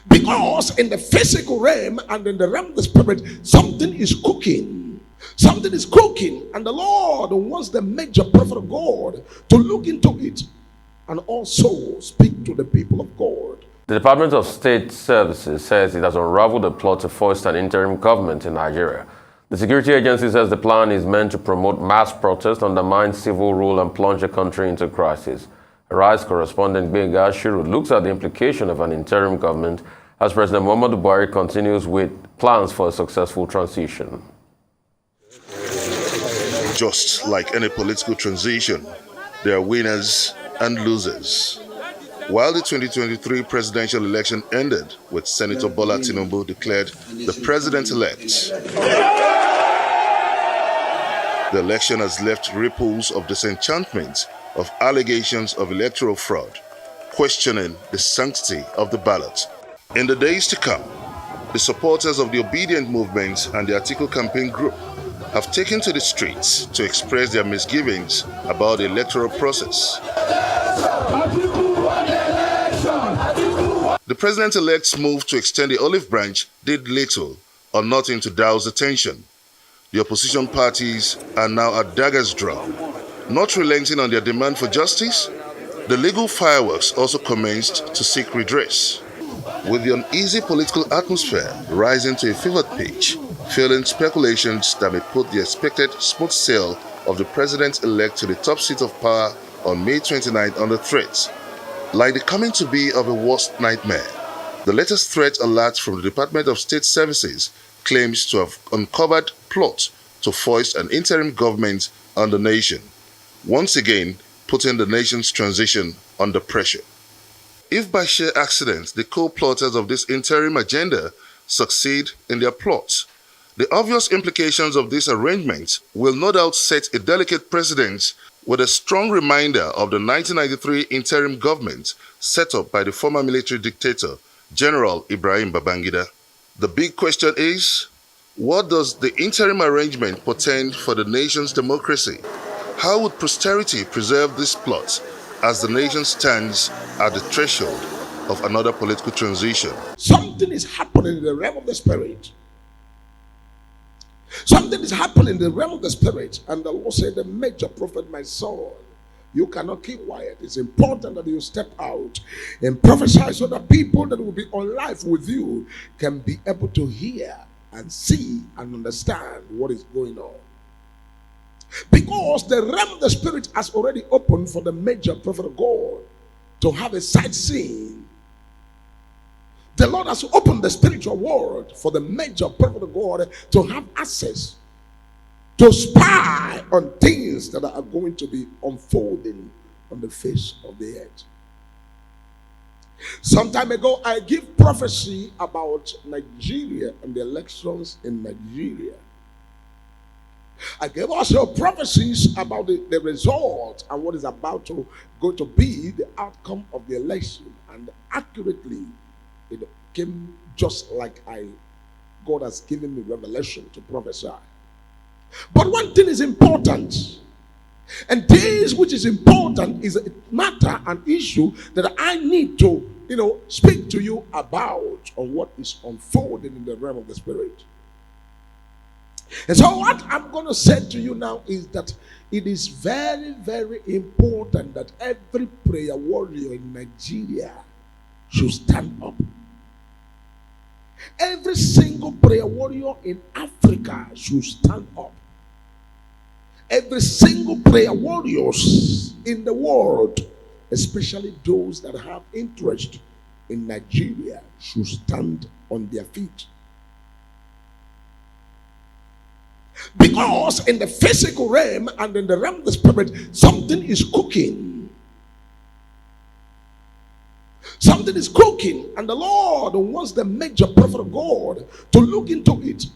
Because in the physical realm and in the realm of the spirit, something is cooking. Something is cooking, and the Lord wants the major prophet of God to look into it and also speak to the people of God. The Department of State Services says it has unraveled a plot to foist an interim government in Nigeria. The security agency says the plan is meant to promote mass protest, undermine civil rule, and plunge the country into crisis. Arise correspondent Beneficiary looks at the implication of an interim government as President Muhammadu Buhari continues with plans for a successful transition. Just like any political transition, there are winners and losers. While the 2023 presidential election ended with Senator Bola Tinubu declared the president-elect, the election has left ripples of disenchantment, of allegations of electoral fraud, questioning the sanctity of the ballot. In the days to come, the supporters of the Obedient Movement and the Atiku campaign group have taken to the streets to express their misgivings about the electoral process. The president-elect's move to extend the olive branch did little or nothing to douse the tension. The opposition parties are now at daggers drawn. Not relenting on their demand for justice, the legal fireworks also commenced to seek redress. With the uneasy political atmosphere rising to a fevered pitch, fueling speculations that may put the expected smooth sail of the president-elect to the top seat of power on May 29th under threat. Like the coming to be of a worst nightmare, the latest threat alert from the Department of State Services claims to have uncovered plot to foist an interim government on the nation, once again putting the nation's transition under pressure. If by sheer accident the co-plotters of this interim agenda succeed in their plot, the obvious implications of this arrangement will no doubt set a delicate precedent with a strong reminder of the 1993 interim government set up by the former military dictator, General Ibrahim Babangida. The big question is, what does the interim arrangement portend for the nation's democracy? How would posterity preserve this plot as the nation stands at the threshold of another political transition? Something is happening in the realm of the spirit. Something is happening in the realm of the spirit. And the Lord said, the major prophet, my son, you cannot keep quiet. It's important that you step out and prophesy so that people that will be on life with you can be able to hear and see and understand what is going on. Because the realm of the spirit has already opened for the major prophet of God to have a sightseeing. The Lord has opened the spiritual world for the major prophet of God to have access to spy on things that are going to be unfolding on the face of the earth. Some time ago, I gave prophecy about Nigeria and the elections in Nigeria. I gave also prophecies about the result and what is about to go to be the outcome of the election. And accurately, it came just like God has given me revelation to prophesy. But one thing is important. And this which is important is a matter, an issue that I need to, speak to you about on what is unfolding in the realm of the spirit. And so what I'm going to say to you now is that it is very, very important that every prayer warrior in Nigeria should stand up. Every single prayer warrior in Africa should stand up. Every single prayer warriors in the world, especially those that have interest in Nigeria, should stand on their feet. Because in the physical realm and in the realm of the spirit, something is cooking. Something is cooking, and the Lord wants the major prophet of God to look into it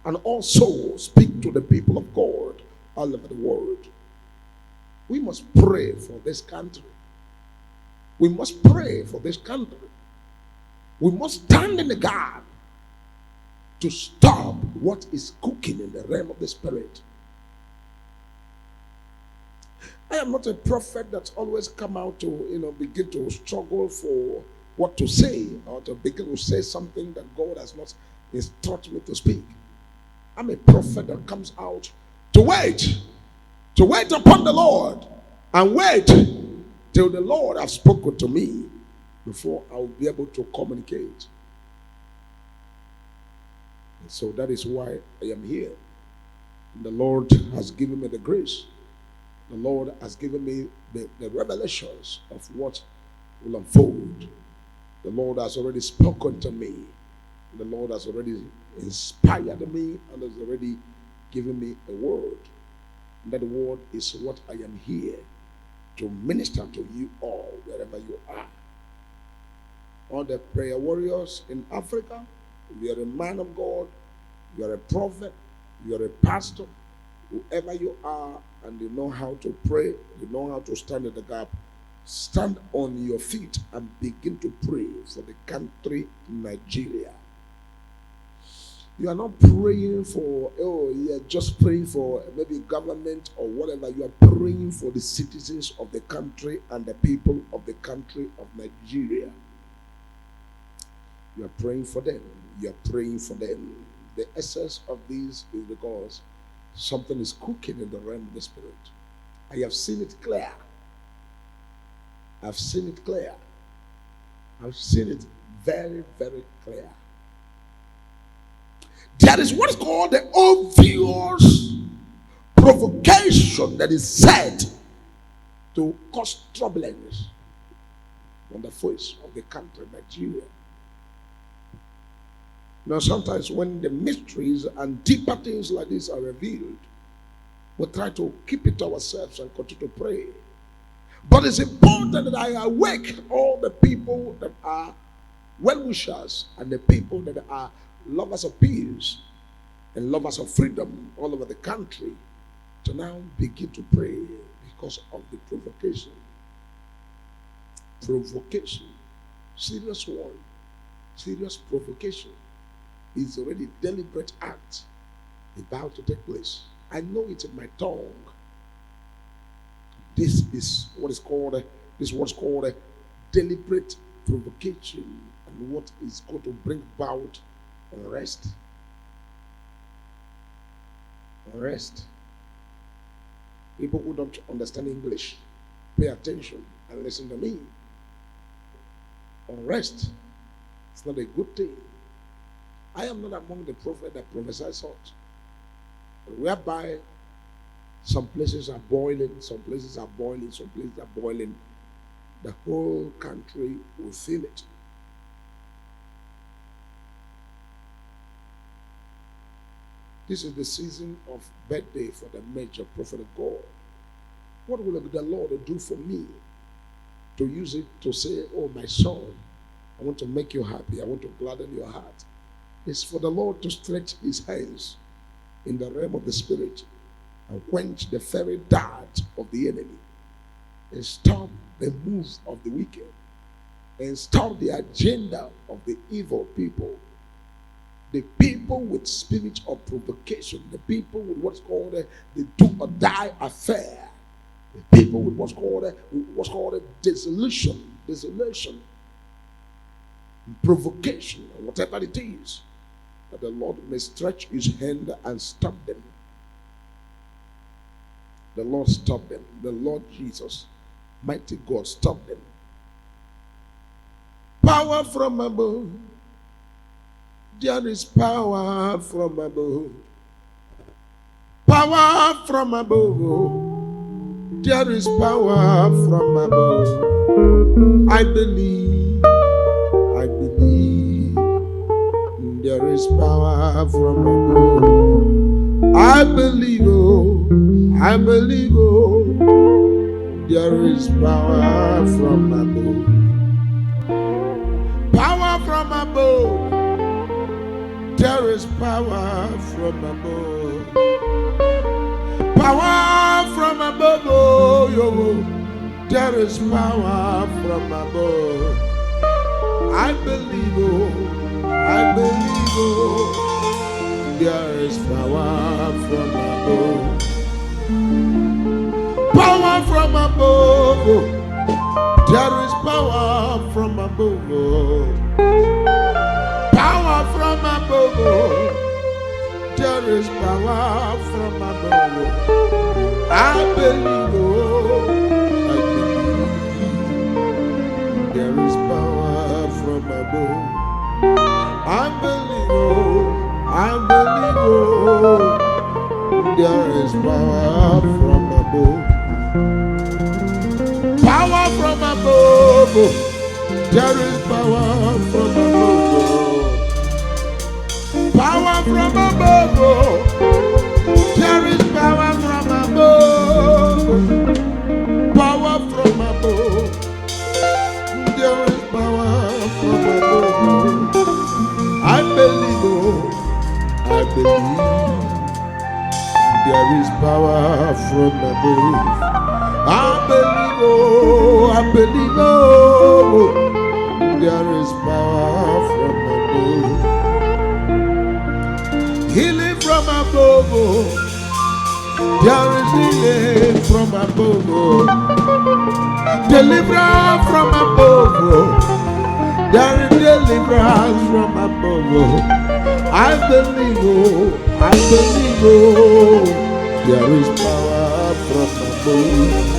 and also speak to the people of God all over the world. We must pray for this country. We must pray for this country. We must stand in the gap to stop what is cooking in the realm of the spirit. I am not a prophet that's always come out to, begin to struggle for what to say or to begin to say something that God has not instructed me to speak. I'm a prophet that comes out to wait upon the Lord and wait till the Lord has spoken to me before I will be able to communicate. And so that is why I am here. And the Lord has given me the grace. The Lord has given me the revelations of what will unfold. The Lord has already spoken to me. The Lord has already inspired me and has already given me a word. And that word is what I am here to minister to you all, wherever you are. All the prayer warriors in Africa, you are a man of God, you are a prophet, you are a pastor, whoever you are, and you know how to pray, you know how to stand in the gap, stand on your feet and begin to pray for the country Nigeria. You are not praying for, you are just praying for maybe government or whatever. You are praying for the citizens of the country and the people of the country of Nigeria. You are praying for them. You are praying for them. The essence of this is because something is cooking in the realm of the spirit. I have seen it clear. I've seen it clear. I've seen it very, very clear. There is what is called the obvious provocation that is set to cause turbulence on the face of the country, Nigeria. Now, sometimes when the mysteries and deeper things like this are revealed, we try to keep it to ourselves and continue to pray. But it's important that I awake all the people that are well-wishers and the people that are lovers of peace and lovers of freedom all over the country to now begin to pray because of the provocation. Provocation. Serious one. Serious provocation. Is already a deliberate act about to take place. I know it in my tongue. This is what's called a deliberate provocation, and what is going to bring about unrest. Unrest. People who don't understand English, pay attention and listen to me. Unrest. It's not a good thing. I am not among the prophets that prophesy such, whereby some places are boiling, some places are boiling, some places are boiling. The whole country will feel it. This is the season of birthday for the major prophet of God. What will the Lord do for me to use it to say, oh, my son, I want to make you happy, I want to gladden your heart? It's for the Lord to stretch his hands in the realm of the spirit and quench the fiery dart of the enemy and stop the move of the wicked and stop the agenda of the evil people. The people with spirit of provocation, the people with what's called the do or die affair, the people with what's called a desolation, provocation, or whatever it is, that the Lord may stretch his hand and stop them. The Lord stop them. The Lord Jesus, mighty God, stop them. Power from above. There is power from above. Power from above. There is power from above. I believe. There is power from above. I believe, there is power from above. Power from above. There is power from above. Power from above. There is power from above. I believe, there is power from above. Power from above. There is power from above. Power from above. There is power from above. I believe, I believe. There is power from above. I believe, I believe. There is power from above. Power from above. There is power from above. Power from above. There is power from above. Power from above. There is power from above. I believe, I believe. There is power from above. I believe, I believe, there is power from above. Healing from above. There is healing from above. Deliverance from above. There is deliverance from above. I believe, I believe, there is power from above.